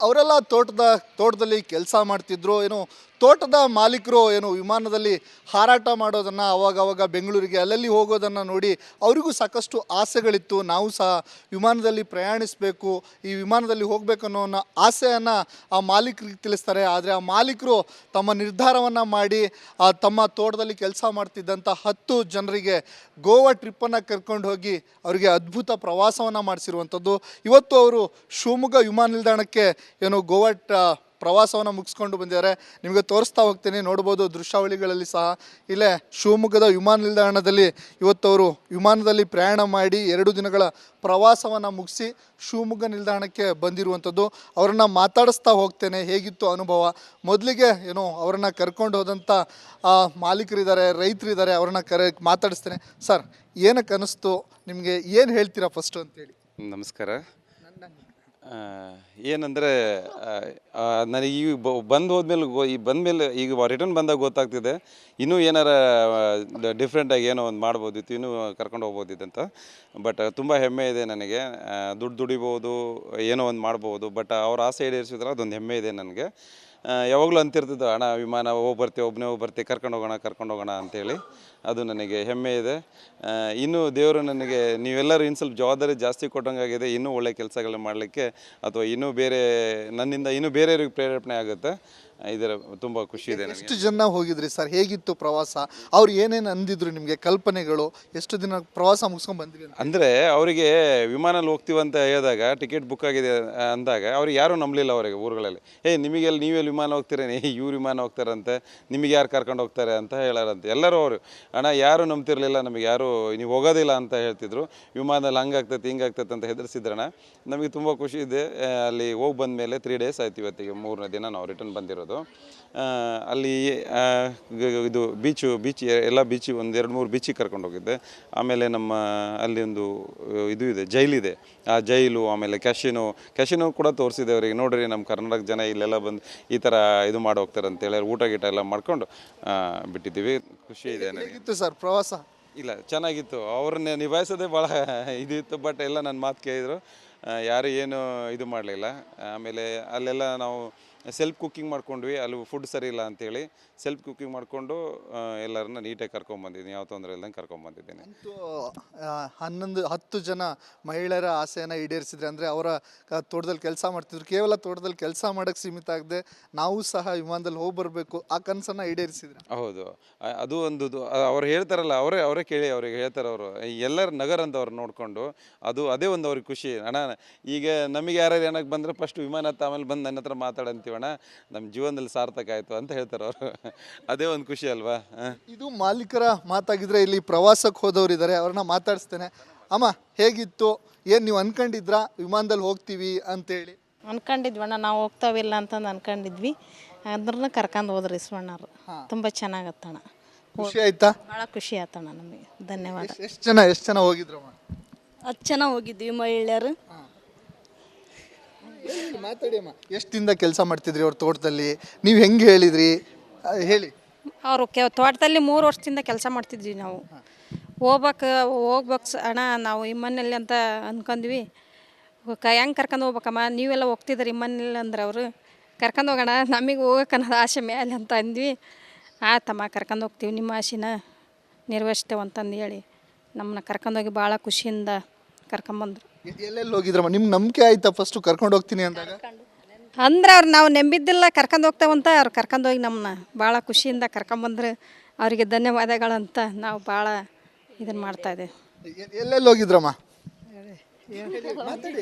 ಅವರೆಲ್ಲ ತೋಟದಲ್ಲಿ ಕೆಲಸ ಮಾಡ್ತಿದ್ರು. ಏನು ತೋಟದ ಮಾಲೀಕರು ಏನು ವಿಮಾನದಲ್ಲಿ ಹಾರಾಟ ಮಾಡೋದನ್ನು ಅವಾಗವಾಗ ಬೆಂಗಳೂರಿಗೆ ಅಲ್ಲಲ್ಲಿ ಹೋಗೋದನ್ನು ನೋಡಿ ಅವರಿಗೂ ಸಾಕಷ್ಟು ಆಸೆಗಳಿತ್ತು. ನಾವು ಸಹ ವಿಮಾನದಲ್ಲಿ ಪ್ರಯಾಣಿಸಬೇಕು, ಈ ವಿಮಾನದಲ್ಲಿ ಹೋಗಬೇಕು ಅನ್ನೋ ಆಸೆಯನ್ನು ಆ ಮಾಲೀಕರಿಗೆ ತಿಳಿಸ್ತಾರೆ. ಆದರೆ ಆ ಮಾಲೀಕರು ತಮ್ಮ ನಿರ್ಧಾರವನ್ನು ಮಾಡಿ ತಮ್ಮ ತೋಟದಲ್ಲಿ ಕೆಲಸ ಮಾಡ್ತಿದ್ದಂಥ 10 ಜನರಿಗೆ ಗೋವಾ ಟ್ರಿಪ್ಪನ್ನು ಕರ್ಕೊಂಡು ಹೋಗಿ ಅವರಿಗೆ ಅದ್ಭುತ ಪ್ರವಾಸವನ್ನು ಮಾಡಿಸಿರುವಂಥದ್ದು. ಇವತ್ತು ಅವರು ಶಿವಮೊಗ್ಗ ವಿಮಾನ ನಿಲ್ದಾಣಕ್ಕೆ ಏನು ಗೋವಾ ಪ್ರವಾಸವನ್ನು ಮುಗಿಸ್ಕೊಂಡು ಬಂದಿದ್ದಾರೆ. ನಿಮಗೆ ತೋರಿಸ್ತಾ ಹೋಗ್ತೀನಿ, ನೋಡ್ಬೋದು ದೃಶ್ಯಾವಳಿಗಳಲ್ಲಿ ಸಹ. ಇಲ್ಲೇ ಶಿವಮೊಗ್ಗದ ವಿಮಾನ ನಿಲ್ದಾಣದಲ್ಲಿ ಇವತ್ತವರು ವಿಮಾನದಲ್ಲಿ ಪ್ರಯಾಣ ಮಾಡಿ 2 ದಿನಗಳ ಪ್ರವಾಸವನ್ನು ಮುಗಿಸಿ ಶಿವಮೊಗ್ಗ ನಿಲ್ದಾಣಕ್ಕೆ ಬಂದಿರುವಂಥದ್ದು. ಅವರನ್ನು ಮಾತಾಡಿಸ್ತಾ ಹೋಗ್ತೇನೆ, ಹೇಗಿತ್ತು ಅನುಭವ. ಮೊದಲಿಗೆ ಏನು ಅವರನ್ನು ಕರ್ಕೊಂಡು ಹೋದಂಥ ಮಾಲೀಕರಿದ್ದಾರೆ, ರೈತರಿದ್ದಾರೆ, ಅವ್ರನ್ನ ಮಾತಾಡಿಸ್ತೇನೆ. ಸರ್, ಏನಕ್ಕೆ ಅನ್ನಿಸ್ತು ನಿಮಗೆ, ಏನು ಹೇಳ್ತೀರಾ ಫಸ್ಟು ಅಂತೇಳಿ? ನಮಸ್ಕಾರ. ಏನಂದರೆ ನನಗೆ ಈಗ ಬಂದು ಹೋದ್ಮೇಲೆ ಬಂದಮೇಲೆ ಈಗ ರಿಟರ್ನ್ ಬಂದಾಗ ಗೊತ್ತಾಗ್ತಿದೆ ಇನ್ನೂ ಏನಾರ ಡಿಫ್ರೆಂಟಾಗಿ ಏನೋ ಒಂದು ಮಾಡ್ಬೋದಿತ್ತು, ಇನ್ನೂ ಕರ್ಕೊಂಡು ಹೋಗ್ಬೋದಿತ್ತು ಅಂತ. ಬಟ್ ತುಂಬ ಹೆಮ್ಮೆ ಇದೆ ನನಗೆ. ದುಡಿಬೋದು, ಏನೋ ಒಂದು ಮಾಡ್ಬೋದು. ಬಟ್ ಅವ್ರ ಆಸೆ ಈಡೇರಿಸಿದ್ರೆ ಅದೊಂದು ಹೆಮ್ಮೆ ಇದೆ ನನಗೆ. ಯಾವಾಗಲೂ ಅಂತಿರ್ತಿದ್ದು, ಅಣ್ಣ ವಿಮಾನ ಒಬ್ಬನೇ ಹೋಗಿ ಬರ್ತೀವಿ, ಕರ್ಕೊಂಡು ಹೋಗೋಣ ಅಂತೇಳಿ. ಅದು ನನಗೆ ಹೆಮ್ಮೆ ಇದೆ. ಇನ್ನೂ ದೇವರು ನನಗೆ ನೀವೆಲ್ಲರೂ ಇನ್ನು ಸ್ವಲ್ಪ ಜವಾಬ್ದಾರಿ ಜಾಸ್ತಿ ಕೊಟ್ಟಂಗಾಗಿದೆ. ಇನ್ನೂ ಒಳ್ಳೆ ಕೆಲಸಗಳನ್ನ ಮಾಡಲಿಕ್ಕೆ ಅಥವಾ ಇನ್ನೂ ನನ್ನಿಂದ ಇನ್ನೂ ಬೇರೆಯವ್ರಿಗೆ ಪ್ರೇರೇಪಣೆ ಆಗುತ್ತೆ. ಇದರ ತುಂಬ ಖುಷಿ ಇದೆ ನನಗೆ. ಎಷ್ಟು ಜನ ಹೋಗಿದ್ರಿ ಸರ್, ಹೇಗಿತ್ತು ಪ್ರವಾಸ? ಅವ್ರು ಏನೇನು ಅಂದಿದ್ರು ನಿಮಗೆ, ಕಲ್ಪನೆಗಳು? ಎಷ್ಟು ದಿನ ಪ್ರವಾಸ ಮುಗಿಸ್ಕೊಂಡು ಬಂದ್ರಿ ಅಂದರೆ ಅವರಿಗೆ ವಿಮಾನಲ್ಲಿ ಹೋಗ್ತೀವಿ ಅಂತ ಹೇಳಿದಾಗ, ಟಿಕೆಟ್ ಬುಕ್ ಆಗಿದೆ ಅಂದಾಗ ಅವ್ರಿಗೆ ಯಾರೂ ನಂಬಲಿಲ್ಲ. ಅವರಿಗೆ ಊರುಗಳಲ್ಲಿ ನೀವೆಲ್ಲಿ ವಿಮಾನ ಹೋಗ್ತೀರೇನೆ, ಇವ್ರು ವಿಮಾನ ಹೋಗ್ತಾರಂತೆ, ನಿಮಗೆ ಯಾರು ಕರ್ಕೊಂಡು ಹೋಗ್ತಾರೆ ಅಂತ ಹೇಳಾರಂತೆ. ಎಲ್ಲರೂ ಅವರು ಅಣ್ಣ ಯಾರೂ ನಂಬ್ತಿರ್ಲಿಲ್ಲ, ನಮಗೆ ಯಾರು ನೀವು ಹೋಗೋದಿಲ್ಲ ಅಂತ ಹೇಳ್ತಿದ್ರು. ವಿಮಾನದಲ್ಲಿ ಹಂಗಾಗ್ತೈತೆ ಹಿಂಗಾಗ್ತೈತೆ ಅಂತ ಹೆದರ್ಸಿದ್ರಣ. ನಮಗೆ ತುಂಬ ಖುಷಿ ಇದೆ. ಅಲ್ಲಿ ಹೋಗಿ ಬಂದ ಮೇಲೆ 3 ಡೇಸ್ ಆಯ್ತು. ಇವತ್ತಿಗೆ 3ನೇ ದಿನ ನಾವು ರಿಟರ್ನ್ ಬಂದಿರೋದು. ಅಲ್ಲಿ ಇದು ಬೀಚ್ ಎಲ್ಲ ಬೀಚಿ 1-2-3 ಬೀಚಿಗೆ ಕರ್ಕೊಂಡು ಹೋಗಿದ್ದೆ. ಆಮೇಲೆ ನಮ್ಮ ಅಲ್ಲಿ ಒಂದು ಇದು ಇದೆ, ಜೈಲಿದೆ. ಆ ಜೈಲು, ಆಮೇಲೆ ಕ್ಯಾಶಿನೋ ಕೂಡ ತೋರಿಸಿದೆ ಅವರಿಗೆ. ನೋಡ್ರಿ, ನಮ್ಮ ಕರ್ನಾಟಕ ಜನ ಇಲ್ಲೆಲ್ಲ ಬಂದು ಈ ಥರ ಇದು ಮಾಡಿ ಹೋಗ್ತಾರೆ ಅಂತೇಳಿ ಊಟ ಎಲ್ಲ ಮಾಡ್ಕೊಂಡು ಬಿಟ್ಟಿದ್ದೀವಿ. ಖುಷಿ ಇದೆ ನನಗೆ. ಸರ್ ಪ್ರವಾಸ ಇಲ್ಲ, ಚೆನ್ನಾಗಿತ್ತು. ಅವ್ರನ್ನ ನಿಭಾಯಿಸೋದೇ ಭಾಳ ಇದಿತ್ತು. ಬಟ್ ಎಲ್ಲ ನನ್ನ ಮಾತು ಕೇಳಿದರು, ಯಾರು ಏನು ಇದು ಮಾಡಲಿಲ್ಲ. ಆಮೇಲೆ ಅಲ್ಲೆಲ್ಲ ನಾವು ಸೆಲ್ಫ್ ಕುಕ್ಕಿಂಗ್ ಮಾಡ್ಕೊಂಡ್ವಿ. ಅಲ್ಲಿ ಫುಡ್ ಸರಿ ಇಲ್ಲ ಅಂತೇಳಿ ಸೆಲ್ಫ್ ಕುಕ್ಕಿಂಗ್ ಮಾಡಿಕೊಂಡು ಎಲ್ಲರನ್ನ ನೀಟಾಗಿ ಕರ್ಕೊಂಬಂದಿದ್ದೀನಿ. ಯಾವ ತೊಂದರೆ ಇಲ್ದಂಗೆ ಕರ್ಕೊಂಬಂದಿದ್ದೀನಿ. 10 ಜನ ಮಹಿಳೆಯರ ಆಸೆಯನ್ನು ಈಡೇರಿಸಿದ್ರೆ. ಅಂದರೆ ಅವರ ತೋಟದಲ್ಲಿ ಕೆಲಸ ಮಾಡ್ತಿದ್ರು, ಕೇವಲ ತೋಟದಲ್ಲಿ ಕೆಲಸ ಮಾಡೋಕ್ಕೆ ಸೀಮಿತ ಆಗದೆ ನಾವು ಸಹ ವಿಮಾನದಲ್ಲಿ ಹೋಗಿ ಬರಬೇಕು, ಆ ಕನಸನ್ನು ಈಡೇರಿಸಿದ್ರೆ. ಹೌದು, ಅದು ಒಂದು ಅವ್ರು ಹೇಳ್ತಾರಲ್ಲ, ಅವರೇ ಕೇಳಿ ಅವ್ರಿಗೆ ಹೇಳ್ತಾರೆ. ಅವರು ಎಲ್ಲರ ನಗರ ಅಂತ ಅವ್ರು ನೋಡಿಕೊಂಡು ಅದೇ ಒಂದು ಅವ್ರಿಗೆ ಖುಷಿ. ಅಣ್ಣ, ಈಗ ನಮಗೆ ಯಾರು ಏನಕ್ಕೆ ಬಂದರೆ ಫಸ್ಟ್ ವಿಮಾನ ಹತ್ತ, ಆಮೇಲೆ ಬಂದು ನನ್ನ ಹತ್ರ ಮಾತಾಡಂತೀವಣ್ಣ, ನಮ್ಮ ಜೀವನದಲ್ಲಿ ಸಾರ್ಥಕ ಆಯಿತು ಅಂತ ಹೇಳ್ತಾರೆ ಅವರು. ಅದೇ ಒಂದು ಖುಷಿ ಅಲ್ವಾ? ಇದು ಮಾಲೀಕರ ಮಾತಾಗಿದ್ರೆ. ಇಲ್ಲಿ ಪ್ರವಾಸಕ್ಕೆ ಹೋದವರು ಇದ್ದಾರೆ, ಅವ್ರನ್ನ ಮಾತಾಡಿಸ್ತೇನೆ. ಅಮ್ಮ, ಹೇಗಿತ್ತು? ಏನು ನೀವು ಅನ್ಕೊಂಡಿದ್ರಾ ವಿಮಾನದಲ್ಲಿ ಹೋಗ್ತೀವಿ ಅಂತೇಳಿ? ಅನ್ಕೊಂಡಿದ್ವಣ್ಣ, ನಾವು ಹೋಗ್ತಾವಿಲ್ಲ ಅಂತಂದು ಅನ್ಕೊಂಡಿದ್ವಿ. ಅದ್ರನ್ನ ಕರ್ಕೊಂಡು ಹೋದ್ರಿ ಸ್ವಣ್ಣರು. ತುಂಬ ಚೆನ್ನಾಗತ್ತಣ್ಣ. ಖುಷಿ ಆಯ್ತಾ? ಭಾಳ ಖುಷಿ ಆಯ್ತಣ್ಣ ನಮಗೆ. ಧನ್ಯವಾದ. ಎಷ್ಟು ಜನ ಹೋಗಿದ್ರಮ್ಮ? 10 ಜನ ಹೋಗಿದ್ವಿ ಮಹಿಳೆಯರು. ಮಾತಾಡಿ ಅಮ್ಮ. ಎಷ್ಟು ದಿನದ ಕೆಲಸ ಮಾಡ್ತಿದ್ರಿ ಅವ್ರ ತೋಟದಲ್ಲಿ? ನೀವು ಹೆಂಗೆ ಹೇಳಿದ್ರಿ ಹೇಳಿ. ಅವರು ತೋಟದಲ್ಲಿ 3 ವರ್ಷದಿಂದ ಕೆಲಸ ಮಾಡ್ತಿದ್ವಿ ನಾವು. ಹೋಗ್ಬೇಕು ಅಣ್ಣ, ನಾವು ಇಮ್ಮನಲ್ಲಿ ಅಂತ ಅಂದ್ಕೊಂಡ್ವಿ. ಹೆಂಗೆ ಕರ್ಕೊಂಡು ಹೋಗ್ಬೇಕಮ್ಮ, ನೀವೆಲ್ಲ ಹೋಗ್ತಿದ್ರಿ ಇಮ್ಮನಲ್ಲಿ ಅಂದ್ರೆ ಅವರು ಕರ್ಕೊಂಡು ಹೋಗೋಣ, ನಮಗೆ ಹೋಗೋಕೆ ಅನ್ನೋದು ಆಸೆ ಮೇಲೆ ಅಂತ ಅಂದ್ವಿ. ಆಯ್ತಮ್ಮ, ಕರ್ಕೊಂಡು ಹೋಗ್ತೀವಿ, ನಿಮ್ಮ ಆಸೆನ ನಿರ್ವಹಿಸ್ತೇವೆ ಅಂತಂದು ಹೇಳಿ ನಮ್ಮನ್ನ ಕರ್ಕೊಂಡೋಗಿ ಭಾಳ ಖುಷಿಯಿಂದ ಕರ್ಕೊಂಬಂದ್ರು. ಎಲ್ಲೆಲ್ಲಿ ಹೋಗಿದ್ರಮ್ಮ? ನಿಮ್ಗೆ ನಂಬಿಕೆ ಆಯ್ತಾ ಫಸ್ಟು ಕರ್ಕೊಂಡು ಹೋಗ್ತೀನಿ ಅಂದಾಗ? ಅಂದ್ರೆ ಅವ್ರು ನಾವು ನಂಬಿದ್ದಿಲ್ಲ, ಕರ್ಕೊಂಡು ಹೋಗ್ತೇವಂತ ಅವ್ರು ಕರ್ಕೊಂಡೋಗಿ ನಮ್ಮನ್ನ ಭಾಳ ಖುಷಿಯಿಂದ ಕರ್ಕೊಂಬಂದ್ರೆ ಅವರಿಗೆ ಧನ್ಯವಾದಗಳಂತ ನಾವು ಭಾಳ ಇದನ್ನು ಮಾಡ್ತಾಯಿದ್ದೇವೆ. ಎಲ್ಲೆಲ್ಲಿ ಹೋಗಿದ್ರಮ್ಮ?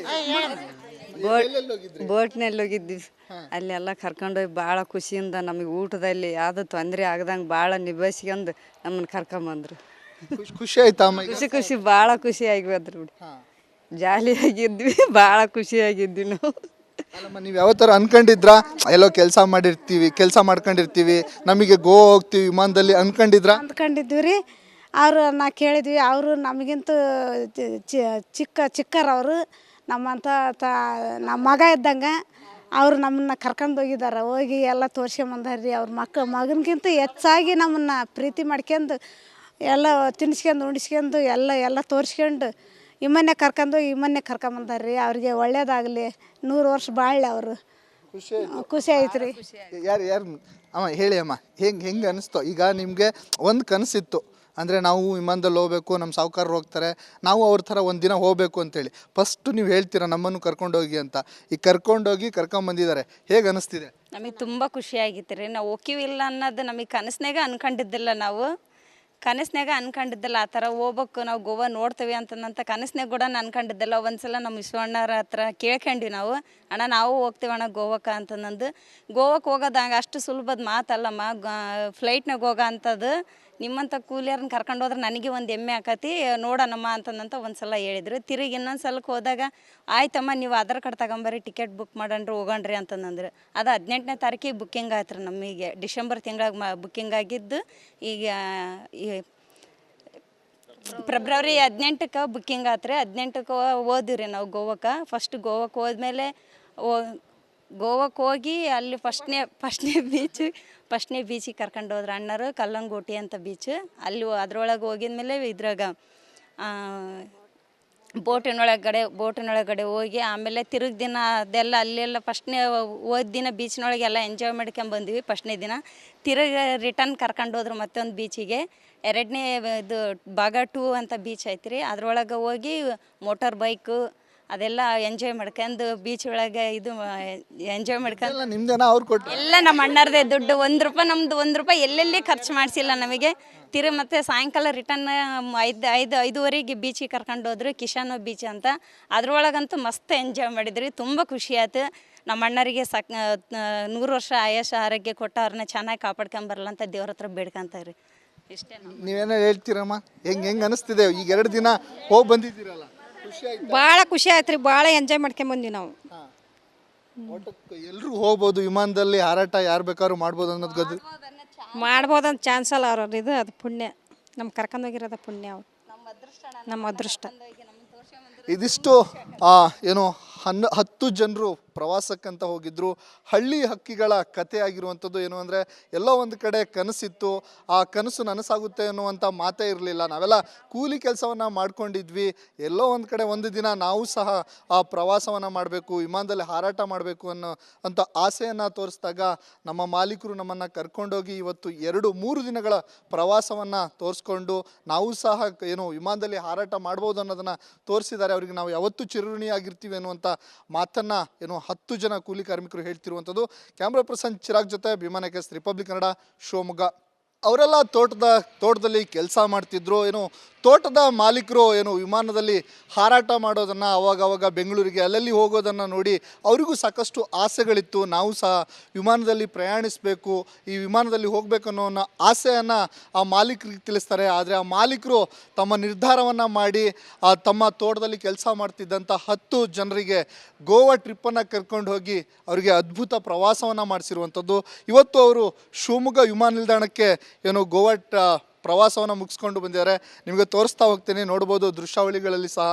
ಬೋಟ್ನಲ್ಲಿ ಹೋಗಿದ್ವಿ. ಅಲ್ಲೆಲ್ಲ ಕರ್ಕೊಂಡೋಗಿ ಭಾಳ ಖುಷಿಯಿಂದ ನಮಗೆ ಊಟದಲ್ಲಿ ಯಾವುದೂ ತೊಂದರೆ ಆಗ್ದಂಗೆ ಭಾಳ ನಿಭಾಯಿಸ್ಕೊಂಡು ನಮ್ಮನ್ನು ಕರ್ಕೊಂಬಂದ್ರು. ಖುಷಿ ಆಯ್ತಾ ಅಮ್ಮ? ಖುಷಿ ಭಾಳ ಖುಷಿಯಾಗಿ ಹೋದ್ರು ಬಿಡಿ. ಜಾಲಿಯಾಗಿದ್ವಿ, ಭಾಳ ಖುಷಿಯಾಗಿದ್ವಿ ನಾವು. ಅಲ್ಲಮ್ಮ, ನೀವು ಯಾವ ಥರ ಅನ್ಕೊಂಡಿದ್ರಾ? ಎಲ್ಲೋ ಕೆಲಸ ಮಾಡ್ಕೊಂಡಿರ್ತೀವಿ, ನಮಗೆ ಗೋವಾ ಹೋಗ್ತೀವಿ ವಿಮಾನದಲ್ಲಿ ಅಂದ್ಕೊಂಡಿದ್ವಿ ರೀ. ನಾ ಕೇಳಿದ್ವಿ, ಅವರು ನಮಗಿಂತ ಚಿಕ್ಕರವರು, ನಮ್ಮಂಥ ನಮ್ಮ ಮಗ ಇದ್ದಂಗೆ. ಅವರು ನಮ್ಮನ್ನ ಕರ್ಕೊಂಡು ಹೋಗಿದ್ದಾರೆ, ಹೋಗಿ ಎಲ್ಲ ತೋರ್ಸ್ಕೊಂಬಂದಾರ್ರಿ. ಅವ್ರ ಮಗನಿಗಿಂತ ಹೆಚ್ಚಾಗಿ ನಮ್ಮನ್ನು ಪ್ರೀತಿ ಮಾಡ್ಕೊಂಡು ಎಲ್ಲ ತಿನ್ಸ್ಕೊಂಡು ಉಣಿಸ್ಕೊಂಡು ಎಲ್ಲ ತೋರಿಸ್ಕೊಂಡು ಕರ್ಕೊಂಬಂದಾರ್ರಿ. ಅವ್ರಿಗೆ ಒಳ್ಳೇದಾಗಲಿ, 100 ವರ್ಷ ಬಾಳಲಿ ಅವರು. ಖುಷಿ ಆಯ್ತು. ಖುಷಿ ಆಯ್ತು ರೀ. ಯಾರು ಅಮ್ಮ ಹೇಳಿ ಅಮ್ಮ, ಹೆಂಗೆ ಅನಿಸ್ತು? ಈಗ ನಿಮಗೆ ಒಂದು ಕನಸಿತ್ತು ಅಂದರೆ ನಾವು ವಿಮಾನದಲ್ಲಿ ಹೋಗಬೇಕು, ನಮ್ಮ ಸಾಹುಕಾರರು ಹೋಗ್ತಾರೆ, ನಾವು ಅವ್ರ ಥರ ಒಂದು ದಿನ ಹೋಗಬೇಕು ಅಂತೇಳಿ. ಫಸ್ಟ್ ನೀವು ಹೇಳ್ತೀರಾ ನಮ್ಮನ್ನು ಕರ್ಕೊಂಡೋಗಿ ಅಂತ. ಈಗ ಕರ್ಕೊಂಡೋಗಿ ಕರ್ಕೊಂಬಂದಿದ್ದಾರೆ, ಹೇಗೆ ಅನಿಸ್ತಿದೆ? ನಮಗೆ ತುಂಬ ಖುಷಿಯಾಗಿತ್ತು ರೀ. ನಾವು ಹೋಕ್ಕಿವಿಲ್ಲ ಅನ್ನೋದು ನಮಗೆ ಕನಸ್ನಾಗ ಅನ್ಕೊಂಡಿದ್ದಿಲ್ಲ. ನಾವು ಕನಸ್ನಾಗ ಅನ್ಕೊಂಡಿದ್ದಿಲ್ಲ ಆ ಥರ ಹೋಗ್ಬೇಕು, ನಾವು ಗೋವಾ ನೋಡ್ತೇವೆ ಅಂತಂದಂತ ಕನಸ್ನಾಗ ಕೂಡ ಅನ್ಕೊಂಡಿದ್ದಿಲ್ಲ. ಒಂದ್ಸಲ ನಮ್ಮ ವಿಶ್ವಣ್ಣರ ಹತ್ರ ಕೇಳ್ಕೊಂಡ್ವಿ ನಾವು, ಅಣ್ಣ ನಾವು ಹೋಗ್ತೇವಣ್ಣ ಗೋವಾಕ್ಕೆ ಅಂತಂದು. ಗೋವಾಕ್ಕೆ ಹೋಗೋದು ಹಂಗೆ ಅಷ್ಟು ಸುಲಭದ ಮಾತಲ್ಲಮ್ಮ, ಫ್ಲೈಟ್ನಾಗ ಹೋಗೋ ಅಂಥದ್ದು. ನಿಮ್ಮಂಥ ಕೂಲಿಯರ್ನ ಕರ್ಕೊಂಡು ಹೋದ್ರೆ ನನಗೆ ಒಂದು ಹೆಮ್ಮೆ ಆಕತಿ, ನೋಡೋಣಮ್ಮ ಅಂತಂದಂತ ಒಂದು ಸಲ ಹೇಳಿದ್ರು. ತಿರುಗಿ ಇನ್ನೊಂದು ಸಲಕ್ಕೆ ಹೋದಾಗ ಆಯ್ತಮ್ಮ ನೀವು ಆಧಾರ್ ಕಾರ್ಡ್ ತಗೊಂಬರ್ರಿ, ಟಿಕೆಟ್ ಬುಕ್ ಮಾಡಣ್ರಿ ಹೋಗೋಣ್ರಿ ಅಂತಂದ್ರೆ. ಅದು 18ನೇ ತಾರೀಕಿಗೆ ಬುಕ್ಕಿಂಗ್ ಆಯ್ತು ರೀ ನಮಗೆ. ಡಿಸೆಂಬರ್ ತಿಂಗಳಾಗ ಬುಕ್ಕಿಂಗ್ ಆಗಿದ್ದು ಈಗ ಈ ಫೆಬ್ರವರಿ 18ಕ್ಕೆ ಬುಕ್ಕಿಂಗ್ ಆಯ್ತು ರೀ. 18ಕ್ಕೆ ಹೋದ್ವಿ ರೀ ನಾವು ಗೋವಾಕ್ಕೆ. ಫಸ್ಟ್ ಗೋವಾಕ್ಕೆ ಹೋದ್ಮೇಲೆ ಗೋವಾಕ್ಕೆ ಹೋಗಿ ಅಲ್ಲಿ ಫಸ್ಟ್ನೇ ಬೀಚಿಗೆ ಕರ್ಕೊಂಡು ಹೋದ್ರು ಅಣ್ಣರು. ಕಲ್ಲಂಗೋಟಿ ಅಂತ ಬೀಚ್, ಅಲ್ಲಿ ಅದ್ರೊಳಗೆ ಹೋಗಿದ್ಮೇಲೆ ಇದ್ರಾಗ ಬೋಟಿನೊಳಗಡೆ ಹೋಗಿ ಆಮೇಲೆ ತಿರುಗಿ ದಿನ ಅದೆಲ್ಲ ಅಲ್ಲೆಲ್ಲ ಫಸ್ಟ್ನೇ ಹೋದ ದಿನ ಬೀಚ್ನೊಳಗೆಲ್ಲ ಎಂಜಾಯ್ ಮಾಡ್ಕೊಂಬಂದ್ವಿ. ಫಸ್ಟ್ನೇ ದಿನ ತಿರುಗಿ ರಿಟರ್ನ್ ಕರ್ಕೊಂಡು ಹೋದ್ರು ಮತ್ತೊಂದು ಬೀಚಿಗೆ. ಎರಡನೇ ಇದು ಬಾಗ 2 ಅಂತ ಬೀಚ್ ಐತೆ ರೀ. ಅದ್ರೊಳಗೆ ಹೋಗಿ ಮೋಟಾರ್ ಬೈಕು ಅದೆಲ್ಲ ಎಂಜಾಯ್ ಮಾಡ್ಕೊಂಡು ಬೀಚ್ ಒಳಗೆ ಇದು ಎಂಜಾಯ್ ಮಾಡ್ಕೊಂಡು ನಿಮ್ದೇನ ಅವ್ರು ಕೊಟ್ಟು ಎಲ್ಲ ನಮ್ಮ ಅಣ್ಣರದೇ ದುಡ್ಡು. 1 ರೂಪಾಯಿ ನಮ್ದು 1 ರೂಪಾಯಿ ಎಲ್ಲೆಲ್ಲಿ ಖರ್ಚು ಮಾಡಿಸಿಲ್ಲ ನಮಗೆ. ಮತ್ತೆ ಸಾಯಂಕಾಲ ರಿಟರ್ನ್ 5:30 ಬೀಚಿಗೆ ಕರ್ಕೊಂಡು ಹೋದ್ರು, ಕಿಶಾನ್ ಬೀಚ್ ಅಂತ. ಅದ್ರೊಳಗಂತೂ ಮಸ್ತ್ ಎಂಜಾಯ್ ಮಾಡಿದ್ರಿ, ತುಂಬ ಖುಷಿ ಆಯ್ತು. ನಮ್ಮ ಅಣ್ಣರಿಗೆ 100 ವರ್ಷ ಆಯುಷ ಆರೋಗ್ಯ ಕೊಟ್ಟು ಅವ್ರನ್ನ ಚೆನ್ನಾಗಿ ಕಾಪಾಡ್ಕೊಂಬರಲ್ಲ ಅಂತ ದೇವ್ರ ಹತ್ರ ಬೇಡ್ಕೊಂತಾರೆ. ಇಷ್ಟೇ. ನೀವೇನೋ ಹೇಳ್ತೀರಮ್ಮ, ಹೆಂಗೆ ಅನಿಸ್ತಿದೆ? ಈಗ 2 ದಿನ ಹೋಗಿ ಬಂದಿದ್ದೀರಲ್ಲ, ಖುಷಿ ಆಯ್ತು? ಭಾಳ ಖುಷಿ ಆಯ್ತು ರೀ, ಭಾಳ ಎಂಜಾಯ್ ಮಾಡ್ಕೊಂಬಂದ್ವಿ ನಾವು. ಎಲ್ಲರೂ ಹೋಗ್ಬೋದು ವಿಮಾನದಲ್ಲಿ, ಹಾರಾಟ ಯಾರು ಬೇಕಾದ್ರೂ ಮಾಡ್ಬೋದು ಅನ್ನೋದು ಗೊತ್ತು. ಮಾಡ್ಬೋದಂತ ಚಾನ್ಸ್ ಅಲ್ಲ ಅವ್ರ ಇದು, ಅದು ಪುಣ್ಯ ನಮ್ಮ ಕರ್ಕೊಂಡೋಗಿರೋದು ಪುಣ್ಯ. ಅವ್ರು ನಮ್ಮ ಅದೃಷ್ಟ. ಇದಿಷ್ಟು ಏನು 10 ಜನರು ಪ್ರವಾಸಕ್ಕಂತ ಹೋಗಿದ್ರು. ಹಳ್ಳಿ ಹಕ್ಕಿಗಳ ಕತೆ ಆಗಿರುವಂಥದ್ದು. ಏನು ಅಂದರೆ ಎಲ್ಲೋ ಒಂದು ಕಡೆ ಕನಸಿತ್ತು, ಆ ಕನಸು ನನಸಾಗುತ್ತೆ ಅನ್ನುವಂಥ ಮಾತೇ ಇರಲಿಲ್ಲ. ನಾವೆಲ್ಲ ಕೂಲಿ ಕೆಲಸವನ್ನು ಮಾಡ್ಕೊಂಡಿದ್ವಿ. ಎಲ್ಲೋ ಒಂದು ಕಡೆ ಒಂದು ದಿನ ನಾವು ಸಹ ಆ ಪ್ರವಾಸವನ್ನು ಮಾಡಬೇಕು, ವಿಮಾನದಲ್ಲಿ ಹಾರಾಟ ಮಾಡಬೇಕು ಅಂತ ಆಸೆಯನ್ನು ತೋರಿಸಿದಾಗ ನಮ್ಮ ಮಾಲೀಕರು ನಮ್ಮನ್ನು ಕರ್ಕೊಂಡೋಗಿ ಇವತ್ತು 2-3 ದಿನಗಳ ಪ್ರವಾಸವನ್ನು ತೋರಿಸ್ಕೊಂಡು ನಾವು ಸಹ ಏನು ವಿಮಾನದಲ್ಲಿ ಹಾರಾಟ ಮಾಡ್ಬೋದು ಅನ್ನೋದನ್ನು ತೋರಿಸಿದ್ದಾರೆ. ಅವರಿಗೆ ನಾವು ಯಾವತ್ತೂ ಚಿರಋಣಿಯಾಗಿರ್ತೀವಿ ಅನ್ನುವಂಥ ಮಾತನ್ನು ಏನು 10 ಜನ ಕೂಲಿ ಕಾರ್ಮಿಕರು ಹೇಳ್ತಿರುವಂಥದ್ದು. ಕ್ಯಾಮ್ರಾ ಪರ್ಸನ್ ಚಿರಾಗ್ ಜೊತೆ ಭೀಮಾ ಕೆಸ್, ರಿಪಬ್ಲಿಕ್ ಕನ್ನಡ, ಶಿವಮೊಗ್ಗ. ಅವರೆಲ್ಲ ತೋಟದಲ್ಲಿ ಕೆಲಸ ಮಾಡ್ತಿದ್ರು. ಏನು ತೋಟದ ಮಾಲೀಕರು ಏನು ವಿಮಾನದಲ್ಲಿ ಹಾರಾಟ ಮಾಡೋದನ್ನು ಅವಾಗವಾಗ ಬೆಂಗಳೂರಿಗೆ ಅಲ್ಲಲ್ಲಿ ಹೋಗೋದನ್ನು ನೋಡಿ ಅವರಿಗೂ ಸಾಕಷ್ಟು ಆಸೆಗಳಿತ್ತು. ನಾವು ಸಹ ವಿಮಾನದಲ್ಲಿ ಪ್ರಯಾಣಿಸಬೇಕು, ಈ ವಿಮಾನದಲ್ಲಿ ಹೋಗಬೇಕು ಅನ್ನೋ ಆಸೆಯನ್ನು ಆ ಮಾಲೀಕರಿಗೆ ತಿಳಿಸ್ತಾರೆ. ಆದರೆ ಆ ಮಾಲೀಕರು ತಮ್ಮ ನಿರ್ಧಾರವನ್ನು ಮಾಡಿ ತಮ್ಮ ತೋಟದಲ್ಲಿ ಕೆಲಸ ಮಾಡ್ತಿದ್ದಂಥ 10 ಜನರಿಗೆ ಗೋವಾ ಟ್ರಿಪ್ಪನ್ನು ಕರ್ಕೊಂಡು ಹೋಗಿ ಅವರಿಗೆ ಅದ್ಭುತ ಪ್ರವಾಸವನ್ನು ಮಾಡಿಸಿರುವಂಥದ್ದು. ಇವತ್ತು ಅವರು ಶಿವಮೊಗ್ಗ ವಿಮಾನ ನಿಲ್ದಾಣಕ್ಕೆ ಏನು ಗೋವಾ ಪ್ರವಾಸವನ್ನು ಮುಗಿಸ್ಕೊಂಡು ಬಂದಿದ್ದಾರೆ. ನಿಮಗೆ ತೋರಿಸ್ತಾ ಹೋಗ್ತೀನಿ, ನೋಡ್ಬೋದು ದೃಶ್ಯಾವಳಿಗಳಲ್ಲಿ ಸಹ.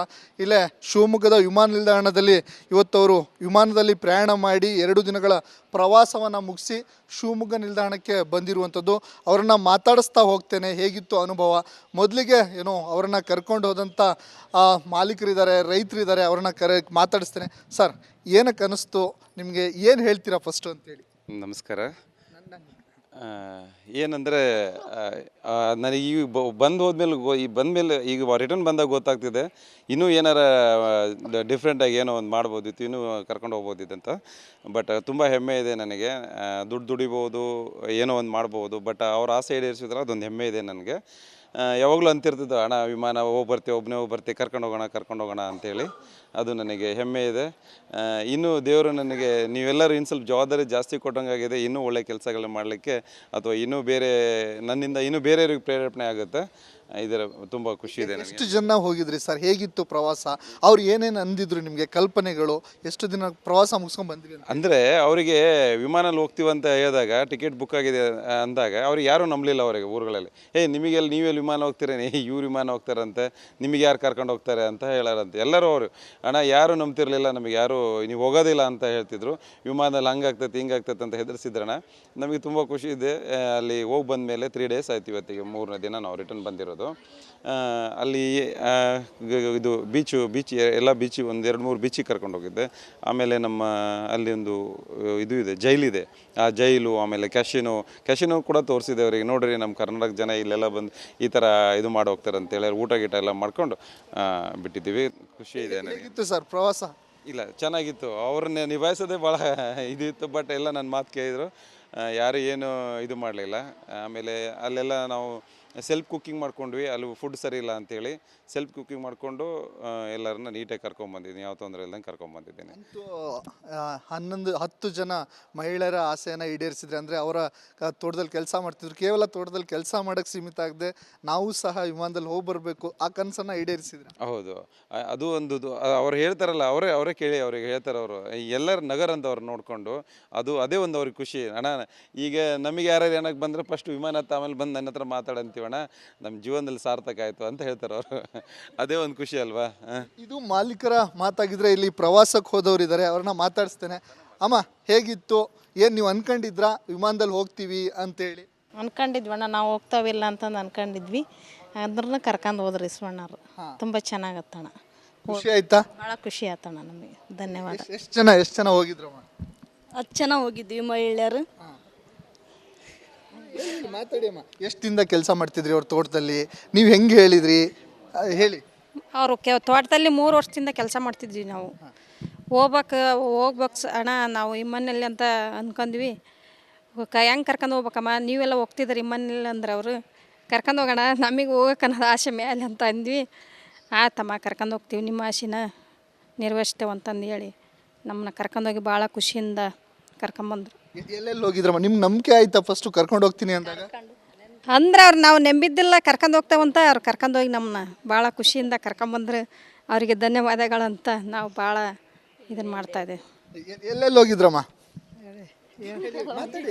ಇಲ್ಲೇ ಶಿವಮೊಗ್ಗದ ವಿಮಾನ ನಿಲ್ದಾಣದಲ್ಲಿ ಇವತ್ತು ಅವರು ವಿಮಾನದಲ್ಲಿ ಪ್ರಯಾಣ ಮಾಡಿ 2 ದಿನಗಳ ಪ್ರವಾಸವನ್ನು ಮುಗಿಸಿ ಶಿವಮೊಗ್ಗ ನಿಲ್ದಾಣಕ್ಕೆ ಬಂದಿರುವಂಥದ್ದು. ಅವರನ್ನು ಮಾತಾಡಿಸ್ತಾ ಹೋಗ್ತೇನೆ, ಹೇಗಿತ್ತು ಅನುಭವ. ಮೊದಲಿಗೆ ಏನು ಅವರನ್ನು ಕರ್ಕೊಂಡು ಹೋದಂಥ ಮಾಲೀಕರಿದ್ದಾರೆ, ರೈತರಿದ್ದಾರೆ, ಅವ್ರನ್ನ ಮಾತಾಡಿಸ್ತೇನೆ. ಸರ್, ಏನಕ್ಕೆ ಅನ್ನಿಸ್ತು ನಿಮಗೆ? ಏನು ಹೇಳ್ತೀರಾ ಫಸ್ಟು ಅಂತೇಳಿ? ನಮಸ್ಕಾರ. ಏನಂದರೆ ನನಗೆ ಈಗ ಬಂದು ಹೋದ್ಮೇಲೆ ಬಂದಮೇಲೆ ಈಗ ರಿಟರ್ನ್ ಬಂದಾಗ ಗೊತ್ತಾಗ್ತಿದೆ ಇನ್ನೂ ಏನಾರ ಡಿಫ್ರೆಂಟಾಗಿ ಏನೋ ಒಂದು ಮಾಡ್ಬೋದಿತ್ತು, ಇನ್ನೂ ಕರ್ಕೊಂಡು ಹೋಗ್ಬೋದಿತ್ತು ಅಂತ. ಬಟ್ ತುಂಬ ಹೆಮ್ಮೆ ಇದೆ ನನಗೆ. ದುಡ್ಡು ದುಡಿಬೋದು, ಏನೋ ಒಂದು ಮಾಡ್ಬೋದು. ಬಟ್ ಅವ್ರ ಆಸೆ ಈಡೇರಿಸಿದ್ರೆ ಅದೊಂದು ಹೆಮ್ಮೆ ಇದೆ ನನಗೆ. ಯಾವಾಗಲೂ ಅಂತಿರ್ತಿದ್ದು, ಅಣ್ಣ ವಿಮಾನ ಒಬ್ಬನೇ ಹೋಗಿ ಕರ್ಕೊಂಡು ಹೋಗೋಣ ಅಂತೇಳಿ. ಅದು ನನಗೆ ಹೆಮ್ಮೆ ಇದೆ. ಇನ್ನೂ ದೇವರು ನನಗೆ ನೀವೆಲ್ಲರೂ ಇನ್ನು ಸ್ವಲ್ಪ ಜವಾಬ್ದಾರಿ ಜಾಸ್ತಿ ಕೊಟ್ಟಂಗಾಗಿದೆ. ಇನ್ನೂ ಒಳ್ಳೆ ಕೆಲಸಗಳನ್ನ ಮಾಡಲಿಕ್ಕೆ ಅಥವಾ ನನ್ನಿಂದ ಇನ್ನೂ ಬೇರೆಯವ್ರಿಗೆ ಪ್ರೇರೇಪಣೆ ಆಗುತ್ತೆ. ಇದರ ತುಂಬ ಖುಷಿ ಇದೆ ನನಗೆ. ಎಷ್ಟು ಜನ ಹೋಗಿದ್ರಿ ಸರ್? ಹೇಗಿತ್ತು ಪ್ರವಾಸ? ಅವ್ರು ಏನೇನು ಅಂದಿದ್ರು ನಿಮಗೆ? ಕಲ್ಪನೆಗಳು? ಎಷ್ಟು ದಿನ ಪ್ರವಾಸ ಮುಗಿಸ್ಕೊಂಡು ಬಂದ್ರಿ? ಅಂದರೆ ಅವರಿಗೆ ವಿಮಾನಲ್ಲಿ ಹೋಗ್ತೀವಂತ ಹೇಳಿದಾಗ, ಟಿಕೆಟ್ ಬುಕ್ ಆಗಿದೆ ಅಂದಾಗ ಅವ್ರಿಗೆ ಯಾರೂ ನಂಬಲಿಲ್ಲ. ಅವರಿಗೆ ಊರುಗಳಲ್ಲಿ ನೀವೆಲ್ಲಿ ವಿಮಾನ ಹೋಗ್ತೀರೇನೆ, ಇವ್ರು ವಿಮಾನ ಹೋಗ್ತಾರಂತೆ, ನಿಮಗೆ ಯಾರು ಕರ್ಕೊಂಡು ಹೋಗ್ತಾರೆ ಅಂತ ಹೇಳಾರಂತೆ. ಎಲ್ಲರೂ ಅವರು ಅಣ್ಣ ಯಾರು ನಂಬ್ತಿರ್ಲಿಲ್ಲ, ನಮಗೆ ಯಾರು ನೀವು ಹೋಗೋದಿಲ್ಲ ಅಂತ ಹೇಳ್ತಿದ್ರು. ವಿಮಾನದಲ್ಲಿ ಹಂಗಾಗ್ತೈತೆ ಹಿಂಗಾಗ್ತೈತೆ ಅಂತ ಹೆದರ್ಸಿದ್ರಣ್ಣ. ನಮಗೆ ತುಂಬ ಖುಷಿ ಇದೆ. ಅಲ್ಲಿ ಹೋಗಿ ಬಂದ ಮೇಲೆ 3 ಡೇಸ್ ಆಯ್ತು, ಇವತ್ತಿಗೆ 3ನೇ ದಿನ ನಾವು ರಿಟರ್ನ್ ಬಂದಿರೋದು. ಅಲ್ಲಿ ಇದು ಬೀಚ್ ಎಲ್ಲ ಬೀಚಿಗೆ ಒಂದು 2-3 ಬೀಚಿಗೆ ಕರ್ಕೊಂಡು ಹೋಗಿದ್ದೆ. ಆಮೇಲೆ ನಮ್ಮ ಅಲ್ಲಿ ಒಂದು ಇದು ಇದೆ, ಜೈಲಿದೆ, ಆ ಜೈಲು, ಆಮೇಲೆ ಕ್ಯಾಶಿನೋ ಕೂಡ ತೋರಿಸಿದೆ ಅವರಿಗೆ. ನೋಡ್ರಿ ನಮ್ಮ ಕರ್ನಾಟಕ ಜನ ಇಲ್ಲೆಲ್ಲ ಬಂದು ಈ ಥರ ಇದು ಮಾಡಿ ಹೋಗ್ತಾರೆ ಅಂತೇಳಿ ಊಟ ಗೀಟ ಎಲ್ಲ ಮಾಡ್ಕೊಂಡು ಬಿಟ್ಟಿದ್ದೀವಿ. ಖುಷಿ ಇದೆ ನನಗೆ. ಹೇಗಿತ್ತು ಸರ್ ಪ್ರವಾಸ? ಇಲ್ಲ, ಚೆನ್ನಾಗಿತ್ತು. ಅವ್ರನ್ನ ನಿಭಾಯಿಸೋದೇ ಭಾಳ ಇದಿತ್ತು. ಬಟ್ ಎಲ್ಲ ನನ್ನ ಮಾತು ಕೇಳಿದರು, ಯಾರು ಏನು ಇದು ಮಾಡಲಿಲ್ಲ. ಆಮೇಲೆ ಅಲ್ಲೆಲ್ಲ ನಾವು ಸೆಲ್ಫ್ ಕುಕ್ಕಿಂಗ್ ಮಾಡ್ಕೊಂಡ್ವಿ. ಅಲ್ಲಿ ಫುಡ್ ಸರಿ ಇಲ್ಲ ಅಂತೇಳಿ ಸೆಲ್ಫ್ ಕುಕ್ಕಿಂಗ್ ಮಾಡಿಕೊಂಡು ಎಲ್ಲರನ್ನ ನೀಟಾಗಿ ಕರ್ಕೊಂಬಂದಿದ್ದೀನಿ, ಯಾವ ತೊಂದರೆ ಇಲ್ದಂಗೆ ಕರ್ಕೊಂಬಂದಿದ್ದೀನಿ. ಅಂತೂ 10 ಜನ ಮಹಿಳೆಯರ ಆಸೆಯನ್ನು ಈಡೇರಿಸಿದ್ರೆ. ಅಂದರೆ ಅವರ ತೋಟದಲ್ಲಿ ಕೆಲಸ ಮಾಡ್ತಿದ್ರು, ಕೇವಲ ತೋಟದಲ್ಲಿ ಕೆಲಸ ಮಾಡೋಕ್ಕೆ ಸೀಮಿತ ಆಗದೆ ನಾವು ಸಹ ವಿಮಾನದಲ್ಲಿ ಹೋಗಿ ಬರಬೇಕು, ಆ ಕನಸನ್ನು ಈಡೇರಿಸಿದ್ರೆ. ಹೌದು, ಅದು ಒಂದು ಅವ್ರು ಹೇಳ್ತಾರಲ್ಲ, ಅವರೇ ಕೇಳಿ ಅವ್ರಿಗೆ ಹೇಳ್ತಾರೆ ಅವರು, ಎಲ್ಲರ ನಗರ ಅಂತ ಅವ್ರು ನೋಡಿಕೊಂಡು ಅದೇ ಒಂದು ಅವ್ರಿಗೆ ಖುಷಿ. ಅಣ್ಣ ಈಗ ನಮಗೆ ಯಾರು ಏನಕ್ಕೆ ಬಂದರೆ ಫಸ್ಟ್ ವಿಮಾನ ಹತ್ತ ಆಮೇಲೆ ಬಂದು ನನ್ನ ಹತ್ರ ಮಾತಾಡಂತೀವಣ್ಣ, ನಮ್ಮ ಜೀವನದಲ್ಲಿ ಸಾರ್ಥಕ ಆಯಿತು ಅಂತ ಹೇಳ್ತಾರೆ ಅವರು. ಅದೇ ಒಂದು ಖುಷಿ ಅಲ್ವಾ. ಇದು ಮಾಲೀಕರ ಮಾತಾಗಿದ್ರೆ. ಇಲ್ಲಿ ಪ್ರವಾಸಕ್ಕೆ ಹೋದವರು ಇದ್ದಾರೆ, ಅವ್ರನ್ನ ಮಾತಾಡಿಸ್ತೇನೆ. ಅಮ್ಮ, ಹೇಗಿತ್ತು? ಏನು ನೀವು ಅನ್ಕೊಂಡಿದ್ರಾ ವಿಮಾನದಲ್ಲಿ ಹೋಗ್ತೀವಿ ಅಂತೇಳಿ? ಅನ್ಕೊಂಡಿದ್ವಣ್ಣ, ನಾವು ಹೋಗ್ತಾವಿಲ್ಲ ಅಂತಂದು ಅನ್ಕೊಂಡಿದ್ವಿ. ಅದ್ರನ್ನ ಕರ್ಕೊಂಡು ಹೋದ್ರಿ ಇಸ್ವಣ್ಣರು. ತುಂಬ ಚೆನ್ನಾಗತ್ತಣ್ಣ, ಖುಷಿ ಆಯ್ತಾ? ಭಾಳ ಖುಷಿ ಆಯ್ತಣ್ಣ ನಮಗೆ. ಧನ್ಯವಾದ. ಎಷ್ಟು ಜನ ಹೋಗಿದ್ರಮ್ಮ? 10 ಜನ ಹೋಗಿದ್ವಿ ಮಹಿಳೆಯರು. ಮಾತಾಡಿ ಅಮ್ಮ. ಎಷ್ಟು ದಿನದ ಕೆಲಸ ಮಾಡ್ತಿದ್ರಿ ಅವ್ರ ತೋಟದಲ್ಲಿ? ನೀವು ಹೆಂಗೆ ಹೇಳಿದ್ರಿ ಹೇಳಿ. ಅವರು ತೋಟದಲ್ಲಿ 3 ವರ್ಷದಿಂದ ಕೆಲಸ ಮಾಡ್ತಿದ್ವಿ ನಾವು. ಹೋಗ್ಬೇಕು ಅಣ್ಣ ನಾವು ಇಮ್ಮನಲ್ಲಿ ಅಂತ ಅಂದ್ಕೊಂಡ್ವಿ. ಹೆಂಗೆ ಕರ್ಕೊಂಡು ಹೋಗ್ಬೇಕಮ್ಮ, ನೀವೆಲ್ಲ ಹೋಗ್ತಿದ್ರಿ ಇಮ್ಮನಲ್ಲಿ ಅಂದ್ರೆ ಅವರು ಕರ್ಕೊಂಡು ಹೋಗೋಣ, ನಮಗೆ ಹೋಗೋಕೆ ಅನ್ನೋದು ಆಸೆ ಮೇಲೆ ಅಂತ ಅಂದ್ವಿ. ಆತಮ್ಮ ಕರ್ಕೊಂಡು ಹೋಗ್ತೀವಿ, ನಿಮ್ಮ ಆಸೆನ ನೆರವೇರಿಸ್ತೇವೆ ಅಂತಂದು ಹೇಳಿ ನಮ್ಮನ್ನ ಕರ್ಕೊಂಡೋಗಿ ಭಾಳ ಖುಷಿಯಿಂದ ಕರ್ಕೊಂಬಂದ್ರು. ಎಲ್ಲೆಲ್ಲಿ ಹೋಗಿದ್ರಮ್ಮ? ನಿಮ್ಗೆ ನಂಬಿಕೆ ಆಯ್ತಾ ಫಸ್ಟು ಕರ್ಕೊಂಡು ಹೋಗ್ತೀನಿ ಅಂದಾಗ? ಅಂದ್ರೆ ಅವ್ರು ನಾವು ನಂಬಿದ್ದಿಲ್ಲ ಕರ್ಕೊಂಡು ಹೋಗ್ತೇವಂತ, ಅವ್ರು ಕರ್ಕೊಂಡೋಗಿ ನಮ್ಮನ್ನ ಭಾಳ ಖುಷಿಯಿಂದ ಕರ್ಕೊಂಬಂದ್ರೆ ಅವರಿಗೆ ಧನ್ಯವಾದಗಳಂತ ನಾವು ಭಾಳ ಇದನ್ನು ಮಾಡ್ತಾಯಿದ್ದೇವೆ. ಎಲ್ಲೆಲ್ಲಿ ಹೋಗಿದ್ರಮ್ಮ?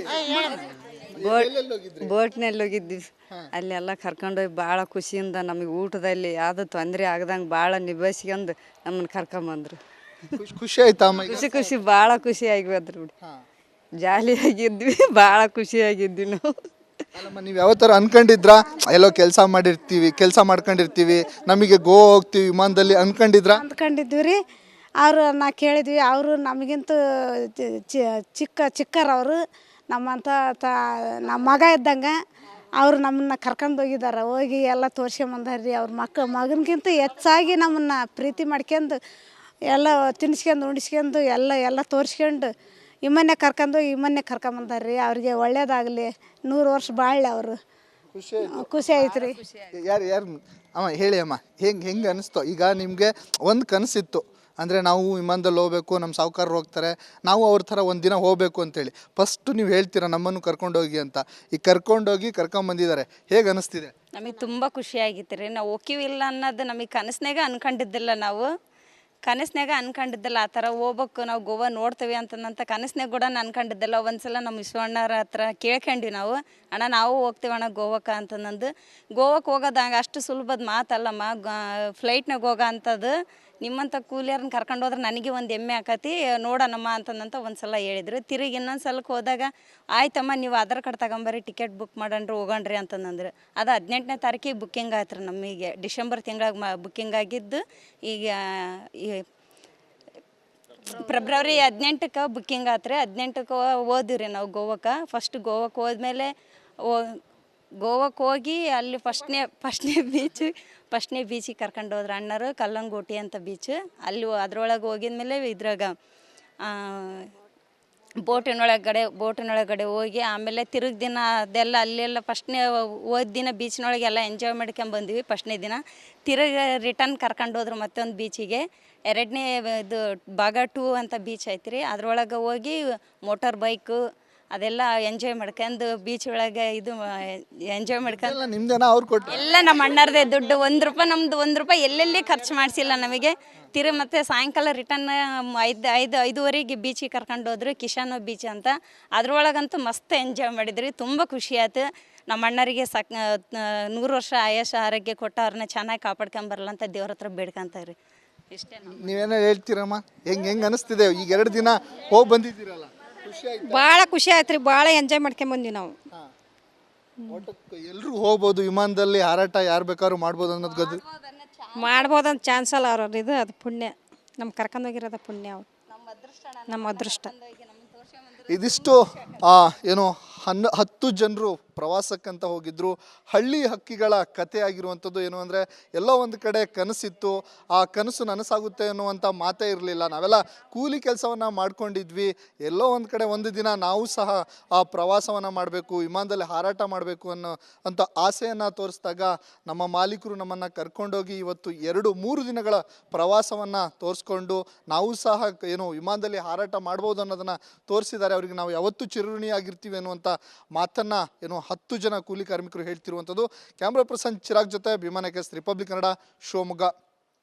ಬೋಟ್ನಲ್ಲಿ ಹೋಗಿದ್ವಿ. ಅಲ್ಲೆಲ್ಲ ಕರ್ಕೊಂಡೋಗಿ ಭಾಳ ಖುಷಿಯಿಂದ ನಮಗೆ ಊಟದಲ್ಲಿ ಯಾವುದೂ ತೊಂದರೆ ಆಗ್ದಂಗೆ ಭಾಳ ನಿಭಾಯಿಸ್ಕೊಂಡು ನಮ್ಮನ್ನು ಕರ್ಕೊಂಬಂದ್ರು. ಖುಷಿ ಆಯ್ತಾ ಅಮ್ಮ? ಖುಷಿ ಭಾಳ ಖುಷಿಯಾಗಿ ಬಂದ್ರು ಬಿಡಿ. ಜಾಲಿಯಾಗಿದ್ವಿ, ಭಾಳ ಖುಷಿಯಾಗಿದ್ವಿ ನಾವು. ಅಲ್ಲಮ್ಮ, ನೀವು ಯಾವ ಥರ ಅನ್ಕೊಂಡಿದ್ರಾ? ಎಲ್ಲೋ ಕೆಲಸ ಮಾಡ್ಕೊಂಡಿರ್ತೀವಿ, ನಮಗೆ ಗೋವಾ ಹೋಗ್ತೀವಿ ವಿಮಾನದಲ್ಲಿ ಅನ್ಕೊಂಡಿದ್ರಾ? ಅಂದ್ಕೊಂಡಿದ್ವಿ ರೀ. ನಾ ಕೇಳಿದ್ವಿ, ಅವರು ನಮಗಿಂತ ಚಿಕ್ಕರವರು, ನಮ್ಮಂಥ ನಮ್ಮ ಮಗ ಇದ್ದಂಗೆ ಅವರು ನಮ್ಮನ್ನ ಕರ್ಕೊಂಡು ಹೋಗಿದ್ದಾರೆ. ಹೋಗಿ ಎಲ್ಲ ತೋರ್ಸ್ಕೊಂಬಂದಾರ್ರಿ. ಅವ್ರ ಮಗನಿಗಿಂತ ಹೆಚ್ಚಾಗಿ ನಮ್ಮನ್ನು ಪ್ರೀತಿ ಮಾಡ್ಕೊಂಡು ಎಲ್ಲ ತಿನ್ಸ್ಕೊಂಡು ಉಣಿಸ್ಕೊಂಡು ಎಲ್ಲ ತೋರಿಸ್ಕೊಂಡು ಇಮ್ಮನ್ನೇ ಕರ್ಕೊಂಬಂದಾರ್ರಿ. ಅವ್ರಿಗೆ ಒಳ್ಳೇದಾಗಲಿ, 100 ವರ್ಷ ಬಾಳ್ಳೆ ಅವರು. ಖುಷಿ ಆಯ್ತು ರೀ. ಯಾರು ಅಮ್ಮ ಹೇಳಿ ಅಮ್ಮ, ಹೆಂಗೆ ಅನಿಸ್ತು? ಈಗ ನಿಮಗೆ ಒಂದು ಕನಸಿತ್ತು, ಅಂದರೆ ನಾವು ವಿಮಾನದಲ್ಲಿ ಹೋಗ್ಬೇಕು, ನಮ್ಮ ಸಾಹುಕಾರರು ಹೋಗ್ತಾರೆ, ನಾವು ಅವ್ರ ಥರ ಒಂದಿನ ಹೋಗಬೇಕು ಅಂತೇಳಿ. ಫಸ್ಟು ನೀವು ಹೇಳ್ತೀರಾ ನಮ್ಮನ್ನು ಕರ್ಕೊಂಡೋಗಿ ಅಂತ. ಈಗ ಕರ್ಕೊಂಬಂದಿದ್ದಾರೆ, ಹೇಗೆ ಅನಿಸ್ತಿದೆ? ನಮಗೆ ತುಂಬ ಖುಷಿಯಾಗಿತ್ತು ರೀ. ನಾವು ಹೋಗಿವಿಲ್ಲ ಅನ್ನೋದು ನಮಗೆ ಕನಸ್ನಾಗ ಅನ್ಕೊಂಡಿದ್ದಿಲ್ಲ. ಆ ಥರ ಹೋಗ್ಬೇಕು, ನಾವು ಗೋವಾ ನೋಡ್ತೇವೆ ಅಂತಂದಂಥ ಕನಸ್ನಾಗ ಕೂಡ ಅನ್ಕೊಂಡಿದ್ದಿಲ್ಲ. ಒಂದ್ಸಲ ನಮ್ಮ ವಿಶ್ವಣ್ಣರ ಹತ್ರ ಕೇಳ್ಕೊಂಡ್ವಿ ನಾವು, ಅಣ್ಣ ನಾವು ಹೋಗ್ತೀವಣ್ಣ ಗೋವಾಕ್ಕೆ ಅಂತಂದು. ಗೋವಾಕ್ಕೆ ಹೋಗೋದಾಗ ಅಷ್ಟು ಸುಲಭದ ಮಾತಲ್ಲಮ್ಮ, ಫ್ಲೈಟ್ನಾಗ ಹೋಗೋ ಅಂಥದ್ದು. ನಿಮ್ಮಂಥ ಕೂಲಿಯರ್ನ ಕರ್ಕೊಂಡು ಹೋದ್ರೆ ನನಗೆ ಒಂದು ಹೆಮ್ಮೆ ಆಕತಿ, ನೋಡೋಣಮ್ಮ ಅಂತಂದಂತ ಒಂದು ಸಲ ಹೇಳಿದ್ರು. ತಿರುಗಿ ಇನ್ನೊಂದು ಸಲಕ್ಕೆ ಹೋದಾಗ ಆಯ್ತಮ್ಮ ನೀವು ಆಧಾರ್ ಕಾರ್ಡ್ ತಗೊಂಬರ್ರಿ, ಟಿಕೆಟ್ ಬುಕ್ ಮಾಡಣ್ರಿ ಹೋಗೋಣ್ರಿ ಅಂತಂದ್ರೆ. ಅದು 18ನೇ ತಾರೀಕಿಗೆ ಬುಕ್ಕಿಂಗ್ ಆಯ್ತು ರೀ ನಮಗೆ. ಡಿಸೆಂಬರ್ ತಿಂಗಳಾಗ ಬುಕ್ಕಿಂಗ್ ಆಗಿದ್ದು. ಈಗ ಫೆಬ್ರವರಿ 18ಕ್ಕೆ ಬುಕ್ಕಿಂಗ್ ಆಯ್ತು ರೀ. 18ಕ್ಕೆ ಹೋದ್ವಿ ರೀ ನಾವು ಗೋವಾಕ್ಕೆ. ಫಸ್ಟ್ ಗೋವಾಕ್ಕೆ ಹೋದ್ಮೇಲೆ ಗೋವಾಕ್ಕೆ ಹೋಗಿ ಅಲ್ಲಿ ಫಸ್ಟ್ನೇ ಬೀಚಿಗೆ ಕರ್ಕೊಂಡು ಹೋದ್ರು ಅಣ್ಣರು. ಕಲ್ಲಂಗೋಟಿ ಅಂತ ಬೀಚ್. ಅಲ್ಲಿ ಅದ್ರೊಳಗೆ ಹೋಗಿದ್ಮೇಲೆ ಇದ್ರಾಗ ಬೋಟಿನೊಳಗಡೆ ಹೋಗಿ ಆಮೇಲೆ ತಿರುಗಿ ದಿನ ಅದೆಲ್ಲ ಅಲ್ಲೆಲ್ಲ ಫಸ್ಟ್ನೇ ಹೋದ ದಿನ ಬೀಚ್ನೊಳಗೆಲ್ಲ ಎಂಜಾಯ್ ಮಾಡ್ಕೊಂಬಂದ್ವಿ. ಫಸ್ಟ್ನೇ ದಿನ ತಿರುಗಿ ರಿಟರ್ನ್ ಕರ್ಕೊಂಡು ಹೋದ್ರು ಮತ್ತೊಂದು ಬೀಚಿಗೆ. 2ನೇ ಇದು ಭಾಗ 2 ಅಂತ ಬೀಚ್ ಐತಿ ರೀ. ಅದ್ರೊಳಗೆ ಹೋಗಿ ಮೋಟಾರ್ ಬೈಕು ಅದೆಲ್ಲ ಎಂಜಾಯ್ ಮಾಡ್ಕೊಂಡು ಬೀಚ್ ಒಳಗೆ ಇದು ಎಂಜಾಯ್ ಮಾಡ್ಕೊಂಡು ನಿಮ್ದೇನಾ ಅವ್ರು ಕೊಟ್ಟು? ಎಲ್ಲ ನಮ್ಮ ಅಣ್ಣರದೇ ದುಡ್ಡು. 1 ರೂಪಾಯಿ ನಮ್ದು 1 ರೂಪಾಯಿ ಎಲ್ಲೆಲ್ಲಿ ಖರ್ಚು ಮಾಡಿಸಿಲ್ಲ ನಮಗೆ. ಮತ್ತೆ ಸಾಯಂಕಾಲ ರಿಟರ್ನ್ 5:30ಗೆ ಬೀಚಿಗೆ ಕರ್ಕೊಂಡು ಹೋದ್ರು, ಕಿಶಾನೋ ಬೀಚ್ ಅಂತ. ಅದ್ರೊಳಗಂತೂ ಮಸ್ತ್ ಎಂಜಾಯ್ ಮಾಡಿದ್ರಿ. ತುಂಬ ಖುಷಿ ಆಯ್ತು. ನಮ್ಮ ಅಣ್ಣರಿಗೆ 100 ವರ್ಷ ಆಯುಷ ಆರೋಗ್ಯ ಕೊಟ್ಟು ಅವ್ರನ್ನ ಚೆನ್ನಾಗಿ ಕಾಪಾಡ್ಕೊಂಬರಲ್ಲ ಅಂತ ದೇವ್ರ ಹತ್ರ ಬೇಡ್ಕೊಂತಾರೆ. ಇಷ್ಟೇ ನೀವೇನೋ ಹೇಳ್ತೀರಮ್ಮ, ಹೆಂಗೆ ಅನಿಸ್ತಿದೆ ಈಗ 2 ದಿನ ಹೋಗಿ ಬಂದಿದ್ದೀರಲ್ಲ, ಖುಷಿ ಆಯ್ತು? ಭಾಳ ಖುಷಿ ಆಯ್ತು ರೀ, ಭಾಳ ಎಂಜಾಯ್ ಮಾಡ್ಕೊಂಬಂದ್ವಿ ನಾವು. ಎಲ್ಲರೂ ಹೋಗ್ಬೋದು ವಿಮಾನದಲ್ಲಿ ಹಾರಾಟ, ಯಾರು ಬೇಕಾದ್ರೂ ಮಾಡ್ಬೋದು ಅನ್ನೋದು ಗೊತ್ತು. ಮಾಡ್ಬೋದಂತ ಚಾನ್ಸ್ ಅಲ್ಲ ಅವ್ರವ್ರು, ಇದು ಅದು ಪುಣ್ಯ, ನಮ್ಮ ಕರ್ಕೊಂಡೋಗಿರೋದು ಪುಣ್ಯ ಅವ್ರು, ನಮ್ಮ ಅದೃಷ್ಟ. ಇದಿಷ್ಟು ಏನು 10 ಜನರು ಪ್ರವಾಸಕ್ಕಂತ ಹೋಗಿದ್ರು. ಹಳ್ಳಿ ಹಕ್ಕಿಗಳ ಕತೆ ಆಗಿರುವಂಥದ್ದು. ಏನು ಅಂದರೆ ಎಲ್ಲೋ ಒಂದು ಕಡೆ ಕನಸಿತ್ತು, ಆ ಕನಸು ನನಸಾಗುತ್ತೆ ಅನ್ನುವಂಥ ಮಾತೇ ಇರಲಿಲ್ಲ. ನಾವೆಲ್ಲ ಕೂಲಿ ಕೆಲಸವನ್ನು ಮಾಡ್ಕೊಂಡಿದ್ವಿ. ಎಲ್ಲೋ ಒಂದು ಕಡೆ ಒಂದು ದಿನ ನಾವು ಸಹ ಆ ಪ್ರವಾಸವನ್ನು ಮಾಡಬೇಕು, ವಿಮಾನದಲ್ಲಿ ಹಾರಾಟ ಮಾಡಬೇಕು ಅಂತ ಆಸೆಯನ್ನು ತೋರಿಸಿದಾಗ ನಮ್ಮ ಮಾಲೀಕರು ನಮ್ಮನ್ನು ಕರ್ಕೊಂಡೋಗಿ ಇವತ್ತು 2-3 ದಿನಗಳ ಪ್ರವಾಸವನ್ನು ತೋರಿಸ್ಕೊಂಡು ನಾವು ಸಹ ಏನು ವಿಮಾನದಲ್ಲಿ ಹಾರಾಟ ಮಾಡ್ಬೋದು ಅನ್ನೋದನ್ನು ತೋರಿಸಿದ್ದಾರೆ. ಅವರಿಗೆ ನಾವು ಯಾವತ್ತೂ ಚಿರಋಣಿಯಾಗಿರ್ತೀವಿ ಅನ್ನುವಂಥ ಮಾತನ್ನು ಏನು 10 ಜನ ಕೂಲಿ ಕಾರ್ಮಿಕರು ಹೇಳ್ತಿರುವಂಥದ್ದು. ಕ್ಯಾಮ್ರಾ ಪರ್ಸನ್ ಚಿರಾಗ್ ಜೊತೆ ಭೀಮಾ ನಾಯಕ್, ರಿಪಬ್ಲಿಕ್ ಕನ್ನಡ, ಶಿವಮೊಗ್ಗ.